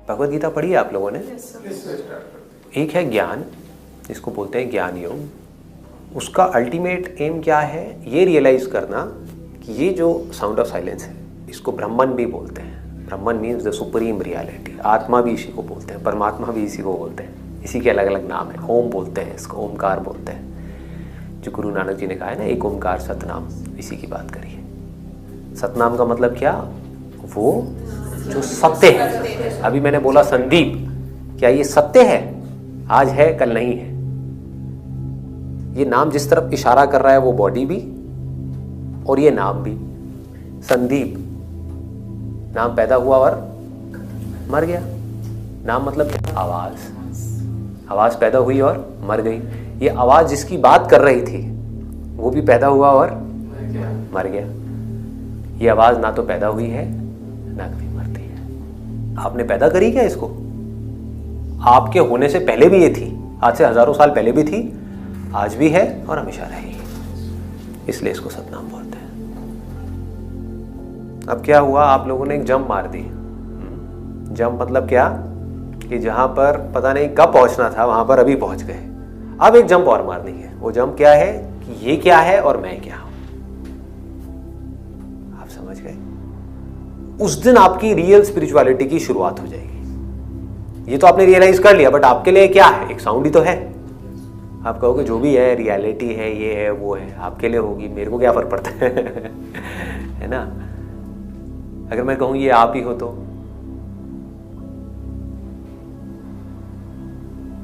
भगवद गीता पढ़ी है आप लोगों ने? एक है ज्ञान, जिसको बोलते हैं ज्ञान योग। उसका अल्टीमेट एम क्या है? ये रियलाइज करना कि ये जो साउंड ऑफ साइलेंस है, इसको ब्रह्मन भी बोलते हैं। ब्रह्मन मीन्स द सुप्रीम रियलिटी। आत्मा भी इसी को बोलते हैं, परमात्मा भी इसी को बोलते हैं। इसी के अलग अलग नाम है। ओम बोलते हैं इसको, ओमकार बोलते हैं। जो गुरु नानक जी ने कहा है ना, एक ओमकार सतनाम, इसी की बात करिए। सतनाम का मतलब क्या? वो जो सत्य है। अभी मैंने बोला संदीप, क्या ये सत्य है? आज है कल नहीं है। ये नाम जिस तरफ इशारा कर रहा है, वो बॉडी भी और ये नाम भी। संदीप नाम पैदा हुआ और मर गया। नाम मतलब क्या? आवाज। आवाज पैदा हुई और मर गई। ये आवाज जिसकी बात कर रही थी, वो भी पैदा हुआ और मर गया। ये आवाज ना तो पैदा हुई है ना कभी मरती है। आपने पैदा करी क्या इसको? आपके होने से पहले भी ये थी, आज से हजारों साल पहले भी थी, आज भी है और हमेशा रहेगी। इसलिए इसको सतनाम बोलते हैं। अब क्या हुआ? आप लोगों ने एक जंप मार दी। जंप मतलब क्या? कि जहां पर पता नहीं कब पहुंचना था, वहां पर अभी पहुंच गए। अब एक जंप और मारनी है। वो जंप क्या है? कि ये क्या है और मैं क्या हूं। आप समझ गए? उस दिन आपकी रियल स्पिरिचुअलिटी की शुरुआत हो जाएगी। ये तो आपने रियलाइज कर लिया, बट आपके लिए क्या है? एक साउंड ही तो है। आप कहोगे जो भी है रियलिटी है, ये है वो है, आपके लिए होगी, मेरे को क्या फर्क पड़ता है ना? अगर मैं कहूं ये आप ही हो तो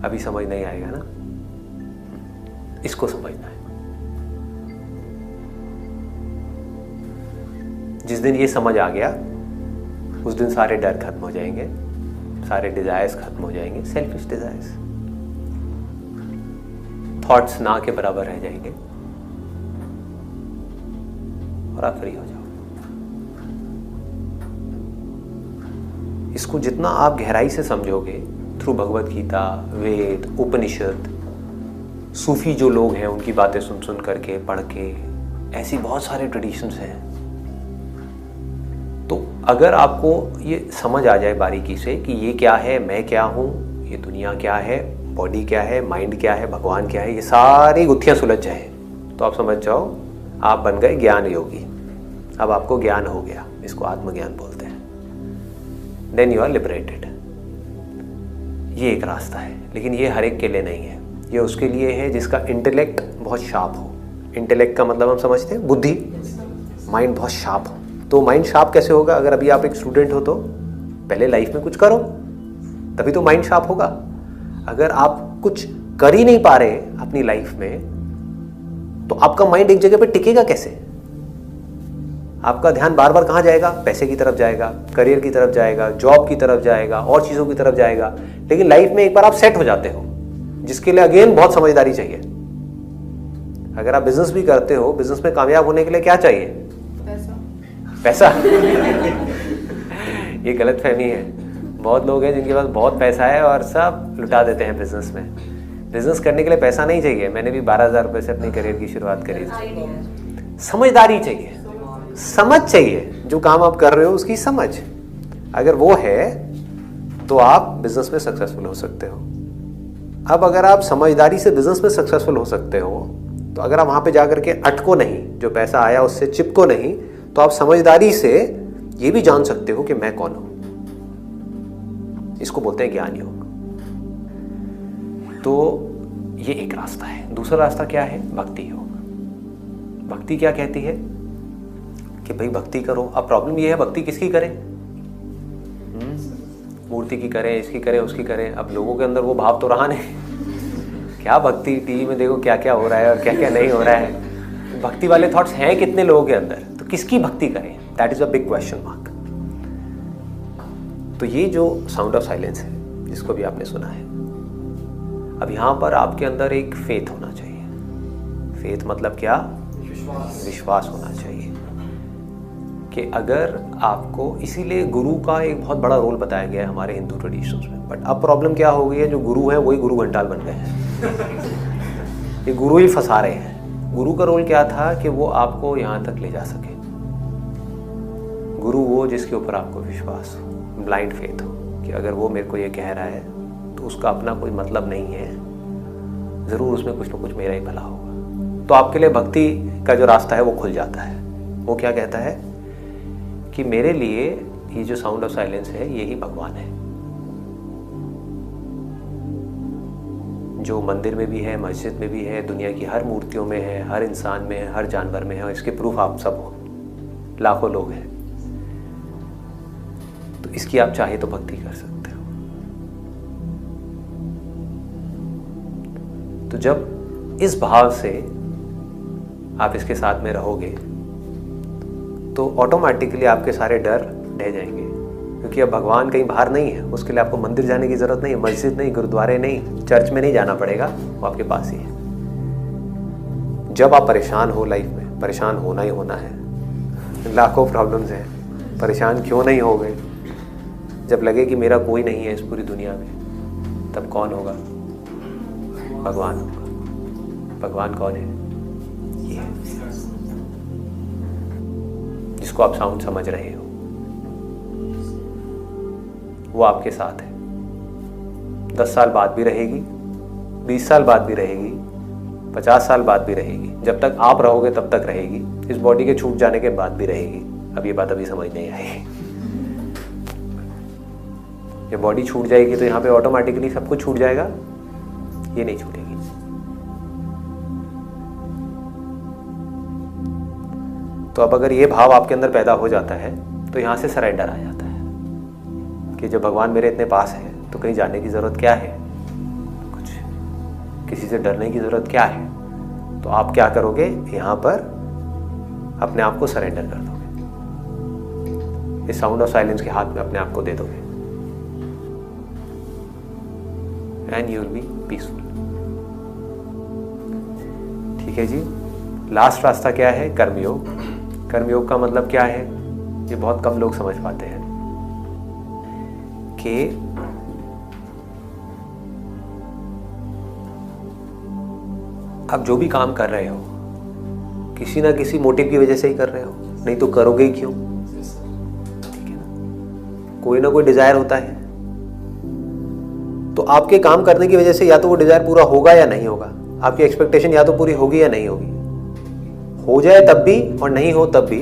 अभी समझ नहीं आएगा ना। इसको समझना है। जिस दिन ये समझ आ गया, उस दिन सारे डर खत्म हो जाएंगे, सारे डिजायर्स खत्म हो जाएंगे, सेल्फिश डिजायर्स। थॉट्स ना के बराबर रह जाएंगे और आप फ्री हो जाओ। इसको जितना आप गहराई से समझोगे, थ्रू भगवद गीता, वेद, उपनिषद, सूफी जो लोग हैं उनकी बातें सुन सुन करके, पढ़ के, ऐसी बहुत सारे ट्रेडिशंस हैं। तो अगर आपको ये समझ आ जाए बारीकी से कि ये क्या है, मैं क्या हूं, ये दुनिया क्या है, बॉडी क्या है, माइंड क्या है, भगवान क्या है, ये सारी गुत्थियां सुलझ जाए, तो आप समझ जाओ आप बन गए ज्ञान योगी। अब आपको ज्ञान हो गया, इसको आत्मज्ञान बोलते हैं। Then you are liberated. ये एक रास्ता है, लेकिन ये हर एक के लिए नहीं है। ये उसके लिए है जिसका इंटेलेक्ट बहुत शार्प हो। इंटेलेक्ट का मतलब हम समझते हैं बुद्धि, माइंड बहुत शार्प हो। तो माइंड शार्प कैसे होगा? अगर अभी आप एक स्टूडेंट हो तो पहले लाइफ में कुछ करो, तभी तो माइंड शार्प होगा। अगर आप कुछ कर ही नहीं पा रहे अपनी लाइफ में, तो आपका माइंड एक जगह पे टिकेगा कैसे? आपका ध्यान बार बार कहाँ जाएगा? पैसे की तरफ जाएगा, करियर की तरफ जाएगा, जॉब की तरफ जाएगा, और चीज़ों की तरफ जाएगा। लेकिन लाइफ में एक बार आप सेट हो जाते हो, जिसके लिए अगेन बहुत समझदारी चाहिए। अगर आप बिजनेस भी करते हो, बिजनेस में कामयाब होने के लिए क्या चाहिए? पैसा। ये गलत फहमी है। बहुत लोग हैं जिनके पास बहुत पैसा है और सब लुटा देते हैं बिजनेस में। बिजनेस करने के लिए पैसा नहीं चाहिए। मैंने भी 12,000 रुपये से अपनी करियर की शुरुआत करी थी। समझदारी चाहिए, समझ चाहिए। जो काम आप कर रहे हो उसकी समझ अगर वो है तो आप बिजनेस में सक्सेसफुल हो सकते हो। अब अगर आप समझदारी से बिजनेस में सक्सेसफुल हो सकते हो, तो अगर आप वहां पे जाकर के अटको नहीं, जो पैसा आया उससे चिपको नहीं, तो आप समझदारी से ये भी जान सकते हो कि मैं कौन हूं। इसको बोलते हैं ज्ञान योग। तो ये एक रास्ता है। दूसरा रास्ता क्या है? भक्ति योग। भक्ति क्या कहती है? कि भाई भक्ति करो। अब प्रॉब्लम ये है, भक्ति किसकी करें? मूर्ति की करें, इसकी करें, उसकी करें। अब लोगों के अंदर वो भाव तो रहा नहीं। क्या भक्ति? टीवी में देखो क्या क्या हो रहा है और क्या क्या नहीं हो रहा है। भक्ति वाले थॉट्स हैं कितने लोगों के अंदर? तो किसकी भक्ति करें? That is a big question mark. तो ये जो साउंड ऑफ साइलेंस है, जिसको भी आपने सुना है, अब यहां पर आपके अंदर एक फेथ होना चाहिए। फेथ मतलब क्या? विश्वास होना चाहिए कि अगर आपको, इसीलिए गुरु का एक बहुत बड़ा रोल बताया गया है हमारे हिंदू ट्रेडिशंस में। बट अब प्रॉब्लम क्या हो गई है, जो गुरु है वही गुरु घंटाल बन गए हैं। ये गुरु ही फंसा रहे हैं। गुरु का रोल क्या था? कि वो आपको यहाँ तक ले जा सके। गुरु वो जिसके ऊपर आपको विश्वास हो, ब्लाइंड फेथ हो। कि अगर वो मेरे को ये कह रहा है तो उसका अपना कोई मतलब नहीं है, ज़रूर उसमें कुछ ना कुछ मेरा ही भला होगा। तो आपके लिए भक्ति का जो रास्ता है वो खुल जाता है। वो क्या कहता है कि मेरे लिए ये जो साउंड ऑफ साइलेंस है यही भगवान है, जो मंदिर में भी है, मस्जिद में भी है, दुनिया की हर मूर्तियों में है, हर इंसान में है, हर जानवर में है, और इसके प्रूफ आप सब हो, लाखों लोग हैं। तो इसकी आप चाहे तो भक्ति कर सकते हो। तो जब इस भाव से आप इसके साथ में रहोगे तो ऑटोमेटिकली आपके सारे डर ढह जाएंगे, क्योंकि अब भगवान कहीं बाहर नहीं है। उसके लिए आपको मंदिर जाने की ज़रूरत नहीं है, मस्जिद नहीं, गुरुद्वारे नहीं, चर्च में नहीं जाना पड़ेगा, वो आपके पास ही है। जब आप परेशान हो लाइफ में, परेशान होना ही होना है, लाखों प्रॉब्लम्स हैं, परेशान क्यों नहीं हो गए? जब लगे कि मेरा कोई नहीं है इस पूरी दुनिया में, तब कौन होगा? भगवान होगा। भगवान कौन है? ये है जिसको आप साउंड समझ रहे हो, वो आपके साथ है। 10 साल बाद भी रहेगी, 20 साल बाद भी रहेगी, 50 साल बाद भी रहेगी। जब तक आप रहोगे तब तक रहेगी। इस बॉडी के छूट जाने के बाद भी रहेगी। अब ये बात अभी समझ नहीं आएगी। ये बॉडी छूट जाएगी तो यहाँ पे ऑटोमेटिकली सब कुछ छूट जाएगा? ये नहीं छूटेगी। तो अब अगर ये भाव आपके अंदर पैदा हो जाता है तो यहाँ से सरेंडर आ जाता है कि जब भगवान मेरे इतने पास है तो कहीं जाने की ज़रूरत क्या है, कुछ किसी से डरने की ज़रूरत क्या है। तो आप क्या करोगे? यहाँ पर अपने आप को सरेंडर कर दोगे, इस साउंड ऑफ साइलेंस के हाथ में अपने आप को दे दोगे, and you will be peaceful. ठीक है जी। लास्ट रास्ता क्या है? कर्मयोग। कर्मयोग का मतलब क्या है? ये बहुत कम लोग समझ पाते हैं कि आप जो भी काम कर रहे हो किसी ना किसी मोटिव की वजह से ही कर रहे हो, नहीं तो करोगे ही क्यों? ठीक है ना? कोई ना कोई डिजायर होता है। तो आपके काम करने की वजह से या तो वो डिजायर पूरा होगा या नहीं होगा। आपकी एक्सपेक्टेशन या तो पूरी होगी या नहीं होगी। हो जाए तब भी और नहीं हो तब भी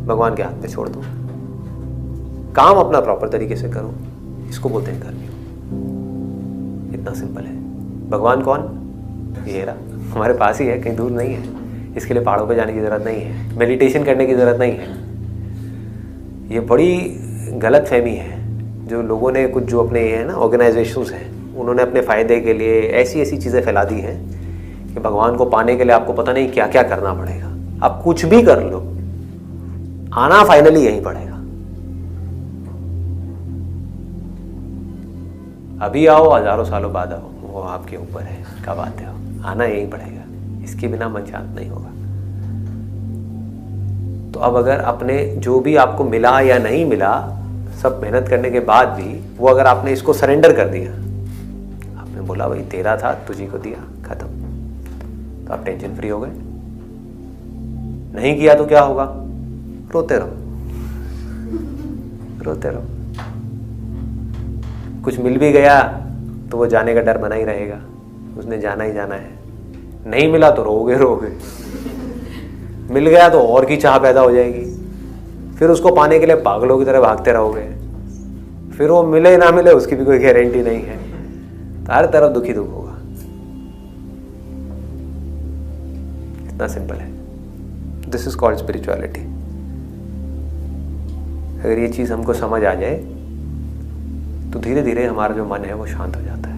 भगवान के हाथ में छोड़ दो। काम अपना प्रॉपर तरीके से करो, इसको बोलते हैं कर्मयोग। इतना सिंपल है। भगवान कौन? ये रहा, हमारे पास ही है, कहीं दूर नहीं है। इसके लिए पहाड़ों पे जाने की ज़रूरत नहीं है, मेडिटेशन करने की ज़रूरत नहीं है। ये बड़ी गलत फहमी है जो लोगों ने, कुछ जो अपने ये है ना ऑर्गेनाइजेशंस हैं, उन्होंने अपने फ़ायदे के लिए ऐसी ऐसी चीज़ें फैला दी हैं कि भगवान को पाने के लिए आपको पता नहीं क्या क्या करना पड़ेगा। आप कुछ भी कर लो, आना फाइनली यहीं पड़ेगा। अभी आओ, हजारों सालों बाद आओ, वो आपके ऊपर है कब आते हो, आना यहीं पड़ेगा। इसके बिना मन शांत नहीं होगा। तो अब अगर अपने जो भी आपको मिला या नहीं मिला, सब मेहनत करने के बाद भी, वो अगर आपने इसको सरेंडर कर दिया, आपने बोला भाई तेरा था, तुझी को दिया, खत्म, तो आप टेंशन फ्री हो गए। नहीं किया तो क्या होगा? रोते रहो, रोते रहो। कुछ मिल भी गया तो वो जाने का डर बना ही रहेगा, उसने जाना ही जाना है। नहीं मिला तो रोगे रोगे, मिल गया तो और की चाह पैदा हो जाएगी, फिर उसको पाने के लिए पागलों की तरह भागते रहोगे, फिर वो मिले ना मिले उसकी भी कोई गारंटी नहीं है। तो हर तरफ दुखी दुख होगा। इतना सिंपल है। This is called spirituality. अगर ये चीज हमको समझ आ जाए तो धीरे धीरे हमारा जो मन है वो शांत हो जाता है।